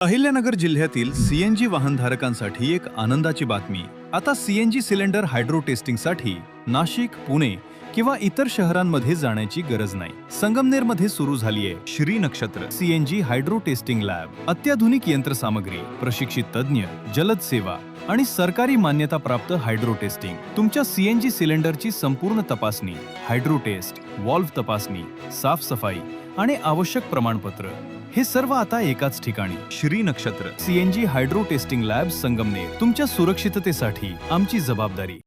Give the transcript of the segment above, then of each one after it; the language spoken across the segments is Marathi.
अहिल्यानगर जिल्ह्यातील सीएनजी वाहनधारकांसाठी एक आनंदाची बातमी. आता सीएनजी सिलेंडर हायड्रो टेस्टिंगसाठी नाशिक, पुणे किंवा इतर शहरांमध्ये जाण्याची गरज नाही. संगमनेरमध्ये सुरू झाली आहे श्री नक्षत्र सीएनजी हायड्रो टेस्टिंग लॅब. अत्याधुनिक यंत्रसामग्री, प्रशिक्षित तज्ञ, जलद सेवा आणि सरकारी मान्यता प्राप्त हायड्रो टेस्टिंग. तुमच्या सीएनजी सिलेंडरची संपूर्ण तपासणी, हायड्रो टेस्ट, वॉल्व्ह तपासणी, साफसफाई आणि आवश्यक प्रमाणपत्र हे सर्व आता एकाच ठिकाणी. श्री नक्षत्र CNG hydro testing lab, Sangamner. तुमच्या सुरक्षिततेसाठी आमची जबाबदारी.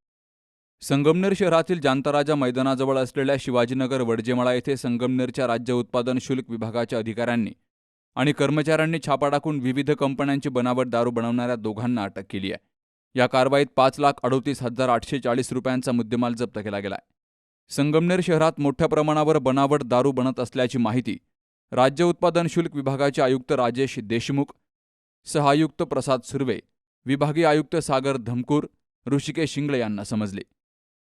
संगमनेर शहरातील जांताराजा मैदानाजवळ असलेल्या शिवाजीनगर वडजेमळा येथे संगमनेरच्या राज्य उत्पादन शुल्क विभागाच्या अधिकाऱ्यांनी आणि कर्मचाऱ्यांनी छापा टाकून विविध कंपन्यांची बनावट दारू बनवणाऱ्या दोघांना अटक केली आहे. या कारवाईत 5,38,840 रुपयांचा मुद्देमाल जप्त केला गेलाय. संगमनेर शहरात मोठ्या प्रमाणावर बनावट दारू बनत असल्याची माहिती राज्य उत्पादन शुल्क विभागाचे आयुक्त राजेश देशमुख, सहआयुक्त प्रसाद सुर्वे, विभागीय आयुक्त सागर धमकूर, ऋषिकेश शिंगळे यांना समजले.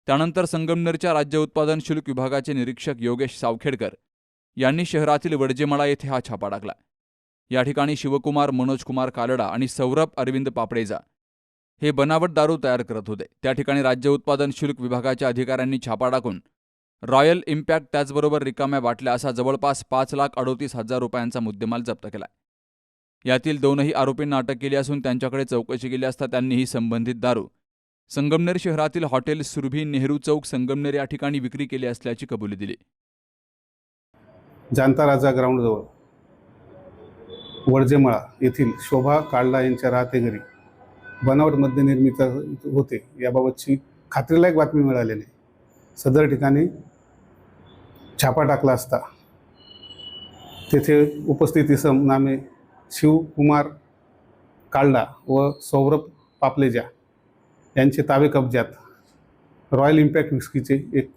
त्यानंतर संगमनेरच्या राज्य उत्पादन शुल्क विभागाचे निरीक्षक योगेश सावखेडकर यांनी शहरातील वडजेमळा येथे हा छापा टाकला. या ठिकाणी शिवकुमार मनोजकुमार कालडा आणि सौरभ अरविंद पापडेजा हे बनावट दारू तयार करत होते. त्या ठिकाणी राज्य उत्पादन शुल्क विभागाच्या अधिकाऱ्यांनी छापा टाकून रॉयल इम्पॅक्ट त्याचबरोबर रिकाम्या बाटल्या असा जवळपास 5,38,000 रुपयांचा मुद्देमाल जप्त केला. यातील दोनही आरोपींना अटक केली असून त्यांच्याकडे चौकशी केली असता त्यांनी ही संबंधित दारू संगमनेर शहरातील हॉटेल सुरभी, नेहरू चौक, संगमनेर या ठिकाणी विक्री केली असल्याची कबुली दिली. जांताराजा ग्राउंडजवळ वडजेमळा येथील शोभा कालडा यांच्या राहते घरी बनावट मद्य निर्मिती होते याबाबतची खात्रीलायक बातमी मिळालेली. सदर ठिकाणी छापा टाकला असता तेथे उपस्थित इसम नामे शिवकुमार कालडा व सौरभ पापलेजा यांचे ताबे कब्जात रॉयल इम्पॅक्ट विस्कीचे एक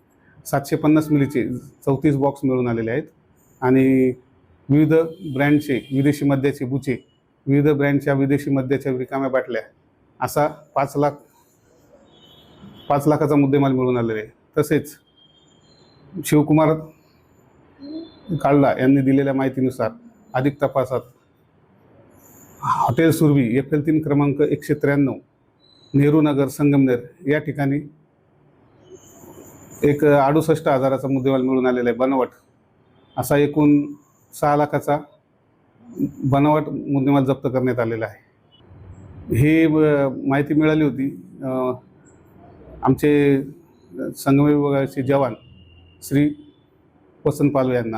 750 मिलीचे 34 बॉक्स मिळून आलेले आहेत आणि विविध ब्रँडचे विदेशी मद्याचे बुचे, विविध ब्रँडच्या विदेशी मद्याच्या रिकाम्या बाटल्या असा 5 लाखाचा मुद्देमाल मिळून आलेला आहे. तसेच शिवकुमार कालडा यांनी दिलेल्या माहितीनुसार अधिक तपासात हॉटेल सुरभी FL3 क्रमांक 193 नेहरू नगर, संगमनेर या ठिकाणी एक 68,000चा मुद्देमाल मिळून आलेला आहे. बनावट असा एकूण 6 लाखाचा बनावट मुद्देमाल जप्त करण्यात आलेला आहे. ही माहिती मिळाली होती आमचे संगमनेर विभागाचे जवान श्री वसंत पालवे यांना.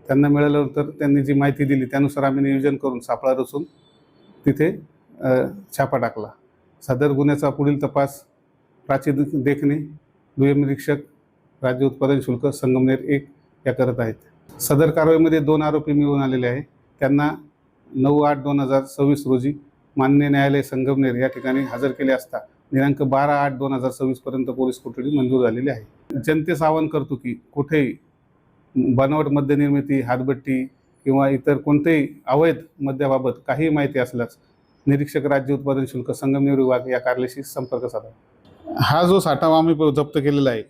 त्यांना मिळाल्यानंतर त्यांनी जी माहिती दिली त्यानुसार आम्ही नियोजन करून सापळा रचून तिथे छापा टाकला. सदर गुन्ह्याचा पुढील तपास प्राची देखणे, दुय्यम निरीक्षक राज्य उत्पादन शुल्क संगमनेर 1 या करत आहेत. सदर कारवाईमध्ये 2 आरोपी मिळून आलेले आहे. त्यांना 9/8/2026 रोजी माननीय न्यायालय संगमनेर या ठिकाणी हजर केले असता दिनांक 12/8/2026 पर्यंत पोलीस कोठडी मंजूर झालेली आहे. जनतेस आवाहन करतो की कुठेही बनावट मद्य निर्मिती, हातभट्टी किंवा इतर कोणतेही अवैध मद्याबाबत काही माहिती असल्यास निरीक्षक राज्य उत्पादन शुल्क संगमनेर विभाग या कार्यालयाशी संपर्क साधा. हा जो साठा आम्ही जप्त केलेला आहे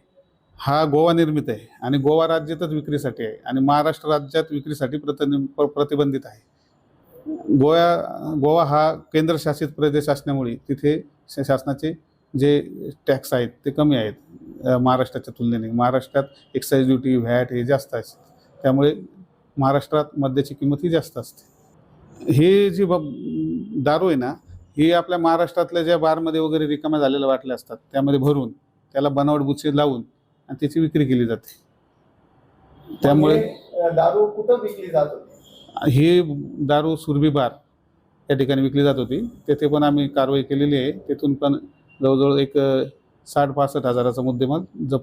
हा गोवा निर्मित आहे आणि गोवा राज्यातच विक्रीसाठी आहे आणि महाराष्ट्र राज्यात विक्रीसाठी प्रतिबंधित आहे. गोवा हा केंद्रशासित प्रदेश असल्यामुळे तिथे शासनाचे जे टॅक्स आहेत ते कमी आहेत महाराष्ट्राच्या तुलनेने. महाराष्ट्रात एक्साईज ड्युटी, व्हॅट हे जास्त असते, त्यामुळे महाराष्ट्रात मद्याची किंमत ही जास्त असते. हे जी दारू आहे ना, ही आपल्या महाराष्ट्रातल्या ज्या बारमध्ये वगैरे रिकाम्या झालेल्या बाटल्या असतात त्यामध्ये भरून त्याला बनावट बुचे लावून आणि त्याची विक्री केली जाते. त्यामुळे दारू कुठं विकली जात होती? ही दारू सुरभी बार या ठिकाणी विकली जात होती. तेथे पण आम्ही कारवाई केलेली आहे. तेथून पण जवळजवळ एक 60,000-65,000चा मुद्देमाल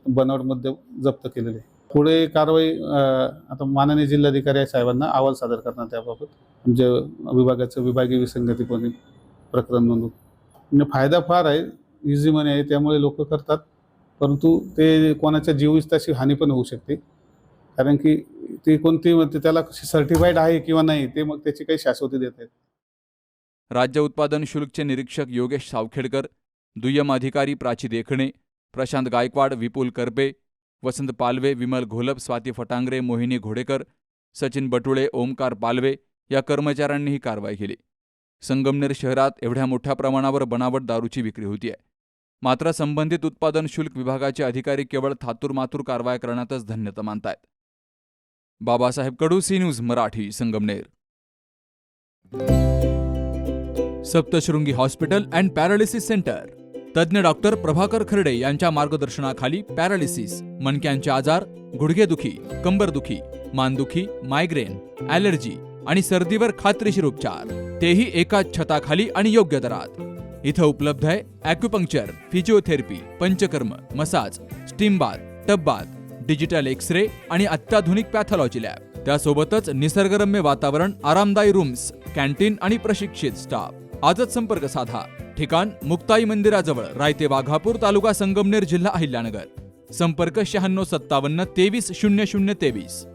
बनावट मद्य जप्त केलेले आहे. पुढे कारवाई आता माननीय जिल्हाधिकारी साहेबांना अहवाल सादर करणार त्याबाबत म्हणजे विभागाचं विभागीय विसंगतीपणे प्रकरण नोंदवून. म्हणजे फायदा फार आहे, इझी मनी आहे, त्यामुळे लोक करतात. परंतु ते कोणाच्या जीवितची हानी पण होऊ शकते, कारण की ते कोणती त्याला सर्टिफाईड आहे किंवा नाही ते मग त्याची काही शाश्वती देत आहेत. राज्य उत्पादन शुल्कचे निरीक्षक योगेश सावखेडकर, दुय्यम अधिकारी प्राची देखणे, प्रशांत गायकवाड, विपुल करपे, वसंत पालवे, विमल घोलप, स्वाती फटांगरे, मोहिनी घोडेकर, सचिन बटुळे, ओमकार पालवे, या कर्मचाऱ्यांनी ही कारवाई केली. संगमनेर शहरात एवढ्या मोठ्या प्रमाणावर बनावट दारूची विक्री होतीये. मात्र संबंधित उत्पादन शुल्क विभागाचे अधिकारी केवळ थातूरमातूर कारवाई करण्यातच धन्यता मानतायत. Babasaheb Kadu, C news Marathi, Sangamner. Saptashrungi hospital and paralysis centre. तज्ज्ञ डॉक्टर प्रभाकर खर्डे यांच्या मार्गदर्शनाखाली पॅरालिसिस, मणक्यांचे आजार, गुडघेदुखी, कंबरदुखी, मानदुखी, मायग्रेन, ॲलर्जी आणि सर्दीवर खात्रीशीर उपचार, तेही एकाच छताखाली आणि योग्य दरात. इथं उपलब्ध आहे acupuncture, physiotherapy, panchakarma, massage, steam bath, tub bath, digital x-ray आणि अत्याधुनिक पॅथॉलॉजी लॅब. त्यासोबतच निसर्गरम्य वातावरण, आरामदायी रूम्स, कॅन्टीन आणि प्रशिक्षित स्टाफ. आजच संपर्क साधा. ठिकाण मुक्ताई मंदिराजवळ, रायते वाघापूर, तालुका संगमनेर, जिल्हा अहिल्यानगर. संपर्क 9657 23 0023.